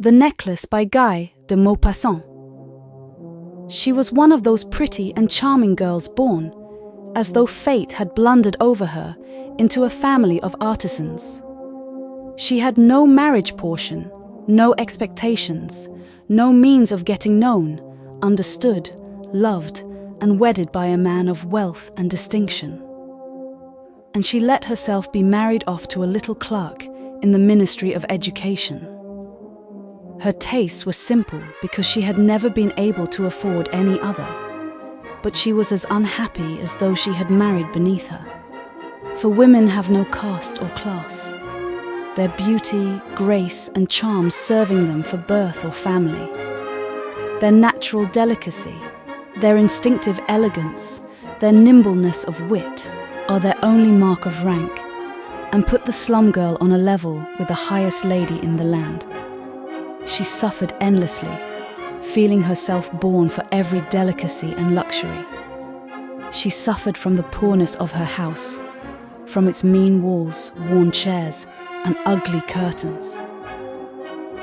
The Necklace by Guy de Maupassant. She was one of those pretty and charming girls born, as though fate had blundered over her, into a family of artisans. She had no marriage portion, no expectations, no means of getting known, understood, loved, and wedded by a man of wealth and distinction. And she let herself be married off to a little clerk in the Ministry of Education. Her tastes were simple because she had never been able to afford any other, but she was as unhappy as though she had married beneath her. For women have no caste or class, their beauty, grace, and charm serving them for birth or family. Their natural delicacy, their instinctive elegance, their nimbleness of wit are their only mark of rank, and put the slum girl on a level with the highest lady in the land. She suffered endlessly, feeling herself born for every delicacy and luxury. She suffered from the poorness of her house, from its mean walls, worn chairs, and ugly curtains.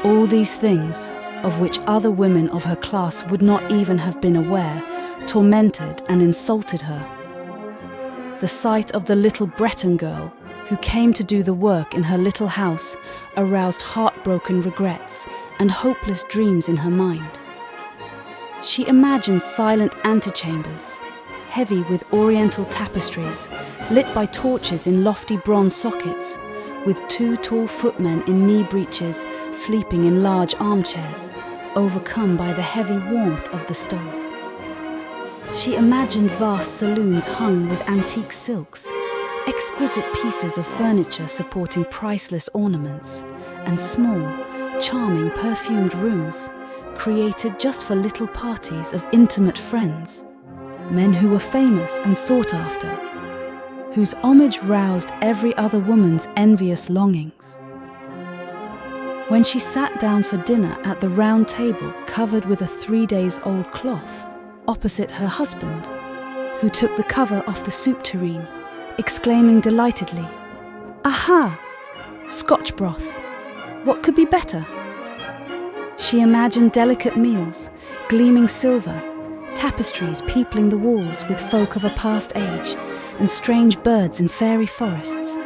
All these things, of which other women of her class would not even have been aware, tormented and insulted her. The sight of the little Breton girl, who came to do the work in her little house, aroused heartbroken regrets and hopeless dreams in her mind. She imagined silent antechambers, heavy with oriental tapestries, lit by torches in lofty bronze sockets, with 2 tall footmen in knee breeches sleeping in large armchairs, overcome by the heavy warmth of the stove. She imagined vast saloons hung with antique silks, exquisite pieces of furniture supporting priceless ornaments, and small, charming perfumed rooms created just for little parties of intimate friends, men who were famous and sought after, whose homage roused every other woman's envious longings. When she sat down for dinner at the round table covered with a 3-days-old cloth, opposite her husband, who took the cover off the soup tureen, exclaiming delightedly, "Aha! Scotch broth! What could be better?" She imagined delicate meals, gleaming silver, tapestries peopling the walls with folk of a past age, and strange birds in fairy forests.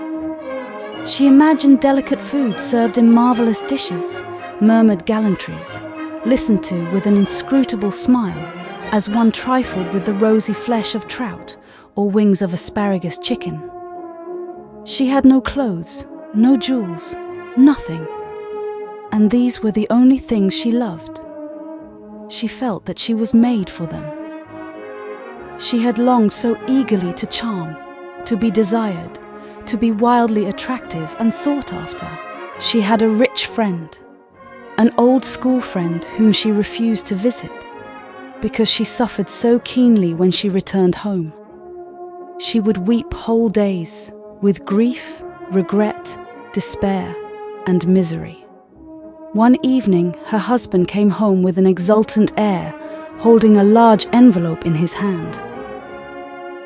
She imagined delicate food served in marvellous dishes, murmured gallantries, listened to with an inscrutable smile as one trifled with the rosy flesh of trout or wings of asparagus chicken. She had no clothes, no jewels, nothing, and these were the only things she loved. She felt that she was made for them. She had longed so eagerly to charm, to be desired, to be wildly attractive and sought after. She had a rich friend, an old school friend whom she refused to visit, because she suffered so keenly when she returned home. She would weep whole days, with grief, regret, despair, and misery. One evening, her husband came home with an exultant air, holding a large envelope in his hand.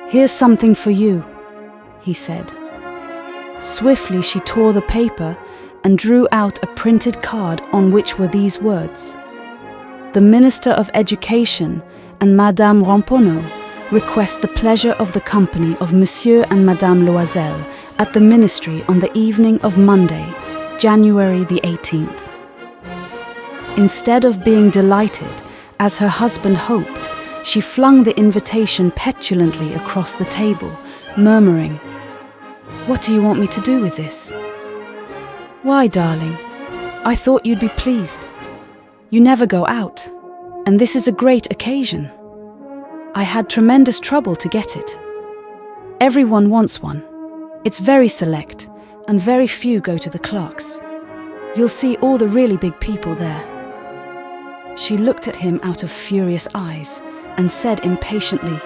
"Here's something for you," he said. Swiftly she tore the paper and drew out a printed card on which were these words: "The Minister of Education and Madame Ramponneau request the pleasure of the company of Monsieur and Madame Loisel at the Ministry on the evening of Monday, January the 18th. Instead of being delighted, as her husband hoped, she flung the invitation petulantly across the table, murmuring, "What do you want me to do with this?" "Why, darling, I thought you'd be pleased. You never go out, and this is a great occasion. I had tremendous trouble to get it. Everyone wants one. It's very select, and very few go to the clerks. You'll see all the really big people there." She looked at him out of furious eyes and said impatiently,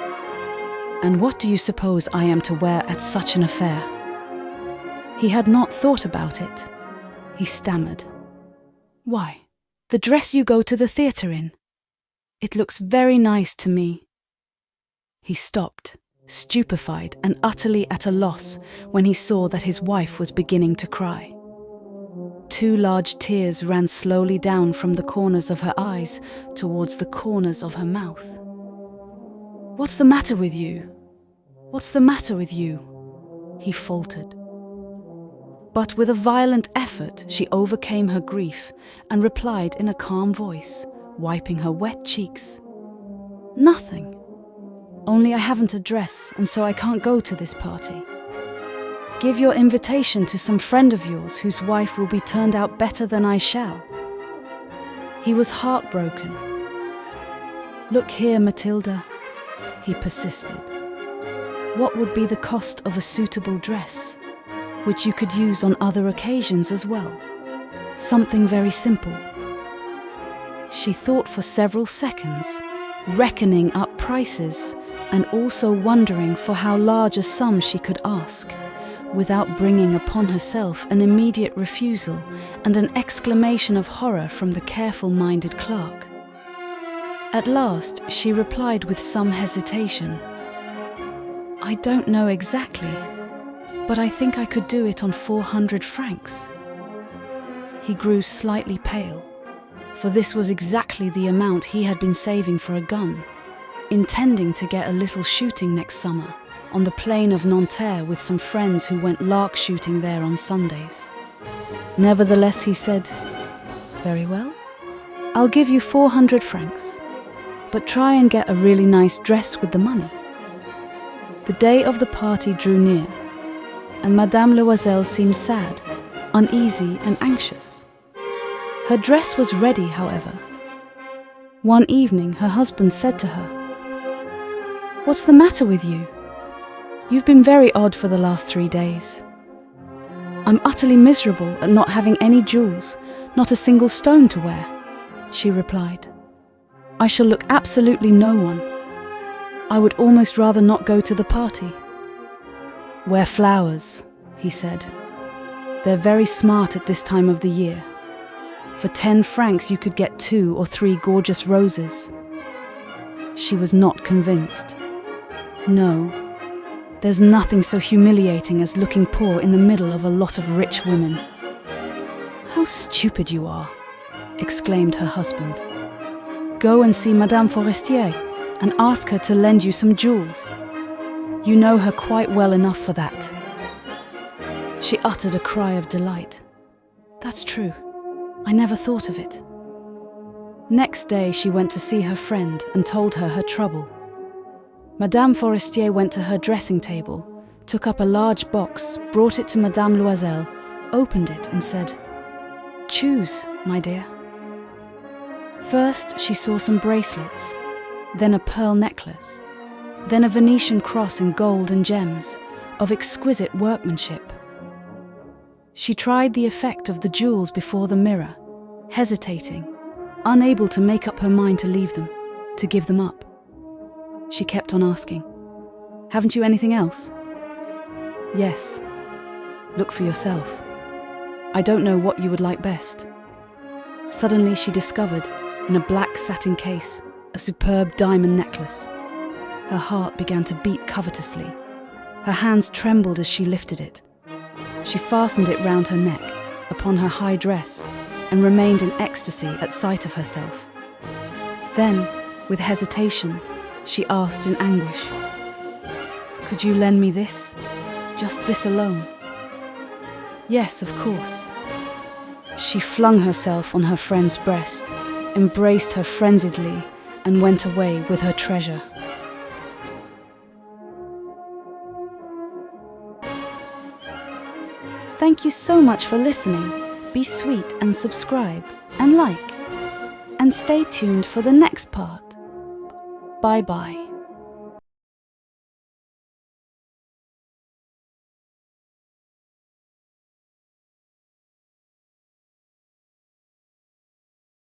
"And what do you suppose I am to wear at such an affair?" He had not thought about it. He stammered, "Why, the dress you go to the theatre in. It looks very nice to me." He stopped, stupefied and utterly at a loss when he saw that his wife was beginning to cry. 2 large tears ran slowly down from the corners of her eyes towards the corners of her mouth. "What's the matter with you? What's the matter with you?" he faltered. But with a violent effort, she overcame her grief and replied in a calm voice, wiping her wet cheeks. "Nothing. Only I haven't a dress, and so I can't go to this party. Give your invitation to some friend of yours whose wife will be turned out better than I shall." He was heartbroken. "Look here, Matilda," he persisted. "What would be the cost of a suitable dress, which you could use on other occasions as well? Something very simple." She thought for several seconds, reckoning up prices and also wondering for how large a sum she could ask, without bringing upon herself an immediate refusal and an exclamation of horror from the careful-minded clerk. At last she replied with some hesitation, "I don't know exactly, but I think I could do it on 400 francs. He grew slightly pale, for this was exactly the amount he had been saving for a gun, intending to get a little shooting next summer on the plain of Nanterre with some friends who went lark shooting there on Sundays. Nevertheless, he said, "Very well, I'll give you 400 francs, but try and get a really nice dress with the money." The day of the party drew near, and Madame Loisel seemed sad, uneasy and anxious. Her dress was ready, however. One evening her husband said to her, "What's the matter with you? You've been very odd for the last 3 days." "I'm utterly miserable at not having any jewels, not a single stone to wear," she replied. "I shall look absolutely no one. I would almost rather not go to the party." "Wear flowers," he said. "They're very smart at this time of the year. For 10 francs you could get 2 or 3 gorgeous roses." She was not convinced. "No, there's nothing so humiliating as looking poor in the middle of a lot of rich women." "How stupid you are," exclaimed her husband. "Go and see Madame Forestier and ask her to lend you some jewels. You know her quite well enough for that." She uttered a cry of delight. "That's true. I never thought of it." Next day she went to see her friend and told her trouble. Madame Forestier went to her dressing table, took up a large box, brought it to Madame Loisel, opened it and said, "Choose, my dear." First she saw some bracelets, then a pearl necklace, then a Venetian cross in gold and gems, of exquisite workmanship. She tried the effect of the jewels before the mirror, hesitating, unable to make up her mind to leave them, to give them up. She kept on asking, "Haven't you anything else?" "Yes. Look for yourself. I don't know what you would like best." Suddenly she discovered, in a black satin case, a superb diamond necklace. Her heart began to beat covetously. Her hands trembled as she lifted it. She fastened it round her neck, upon her high dress, and remained in ecstasy at sight of herself. Then, with hesitation, she asked in anguish, "Could you lend me this? Just this alone?" "Yes, of course." She flung herself on her friend's breast, embraced her frenziedly, and went away with her treasure. Thank you so much for listening. Be sweet and subscribe and like. And stay tuned for the next part. Bye-bye.